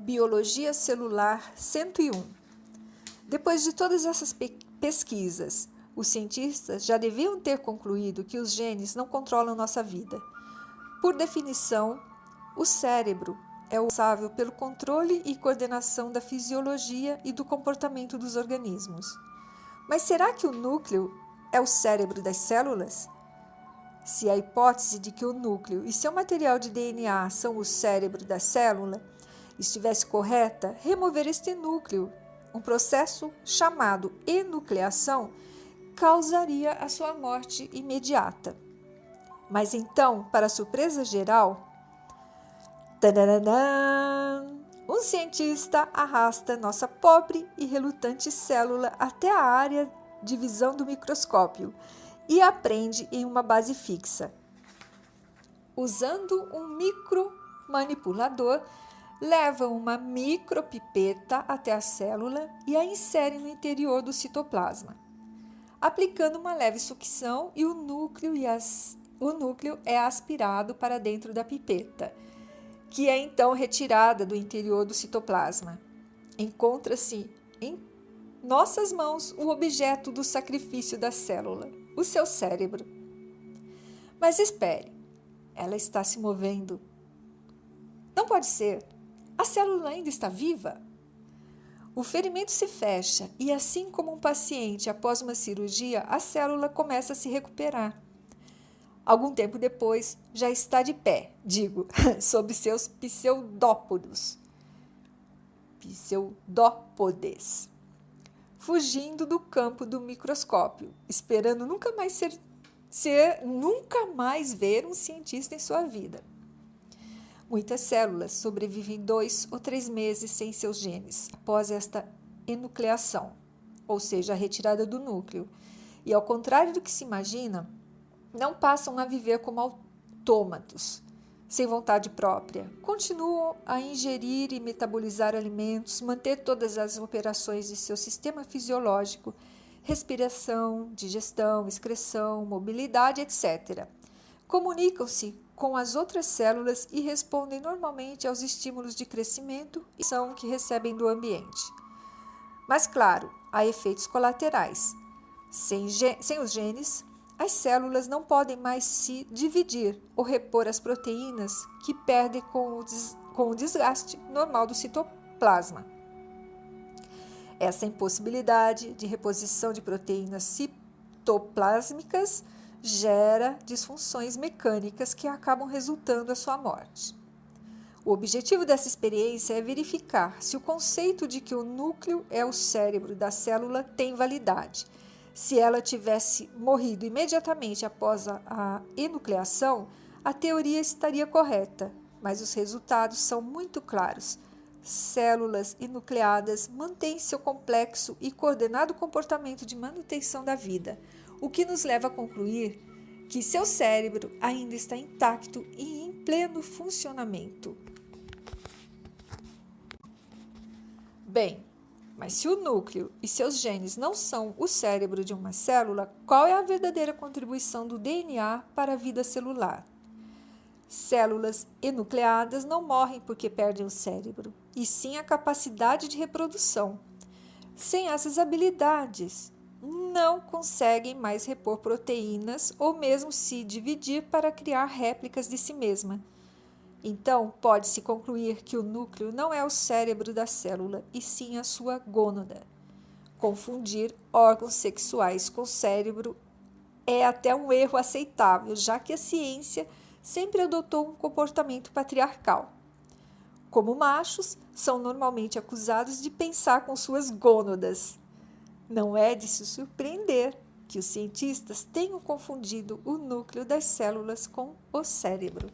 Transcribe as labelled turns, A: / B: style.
A: Biologia Celular 101. Depois de todas essas pesquisas, os cientistas já deviam ter concluído que os genes não controlam nossa vida. Por definição, o cérebro é o responsável pelo controle e coordenação da fisiologia e do comportamento dos organismos. Mas será que o núcleo é o cérebro das células? Se a hipótese de que o núcleo e seu material de DNA são o cérebro da célula estivesse correta, remover este núcleo, um processo chamado enucleação, causaria a sua morte imediata. Mas então, para surpresa geral, um cientista arrasta nossa pobre e relutante célula até a área de visão do microscópio e a prende em uma base fixa. Usando um micromanipulador, leva uma micropipeta até a célula e a insere no interior do citoplasma, aplicando uma leve sucção e o núcleo é aspirado para dentro da pipeta, que é então retirada do interior do citoplasma. Encontra-se em nossas mãos o objeto do sacrifício da célula, o seu cérebro. Mas espere, ela está se movendo. Não pode ser. A célula ainda está viva? O ferimento se fecha e, assim como um paciente após uma cirurgia, a célula começa a se recuperar. Algum tempo depois, já está de pé, sob seus pseudópodes, fugindo do campo do microscópio, esperando nunca mais ver um cientista em sua vida. Muitas células sobrevivem 2 ou 3 meses sem seus genes, após esta enucleação, ou seja, a retirada do núcleo. E ao contrário do que se imagina, não passam a viver como autômatos, sem vontade própria. Continuam a ingerir e metabolizar alimentos, manter todas as operações de seu sistema fisiológico, respiração, digestão, excreção, mobilidade, etc. Comunicam-se com as outras células e respondem normalmente aos estímulos de crescimento e ação que recebem do ambiente. Mas, claro, há efeitos colaterais. Sem os genes, as células não podem mais se dividir ou repor as proteínas que perdem com o desgaste normal do citoplasma. Essa impossibilidade de reposição de proteínas citoplásmicas gera disfunções mecânicas que acabam resultando a sua morte. O objetivo dessa experiência é verificar se o conceito de que o núcleo é o cérebro da célula tem validade. Se ela tivesse morrido imediatamente após a enucleação, a teoria estaria correta, mas os resultados são muito claros. Células enucleadas mantêm seu complexo e coordenado comportamento de manutenção da vida, o que nos leva a concluir que seu cérebro ainda está intacto e em pleno funcionamento. Bem, mas se o núcleo e seus genes não são o cérebro de uma célula, qual é a verdadeira contribuição do DNA para a vida celular? Células enucleadas não morrem porque perdem o cérebro, e sim a capacidade de reprodução. Sem essas habilidades, não conseguem mais repor proteínas ou mesmo se dividir para criar réplicas de si mesma. Então, pode-se concluir que o núcleo não é o cérebro da célula, e sim a sua gônada. Confundir órgãos sexuais com cérebro é até um erro aceitável, já que a ciência sempre adotou um comportamento patriarcal. Como machos, são normalmente acusados de pensar com suas gônadas. Não é de se surpreender que os cientistas tenham confundido o núcleo das células com o cérebro.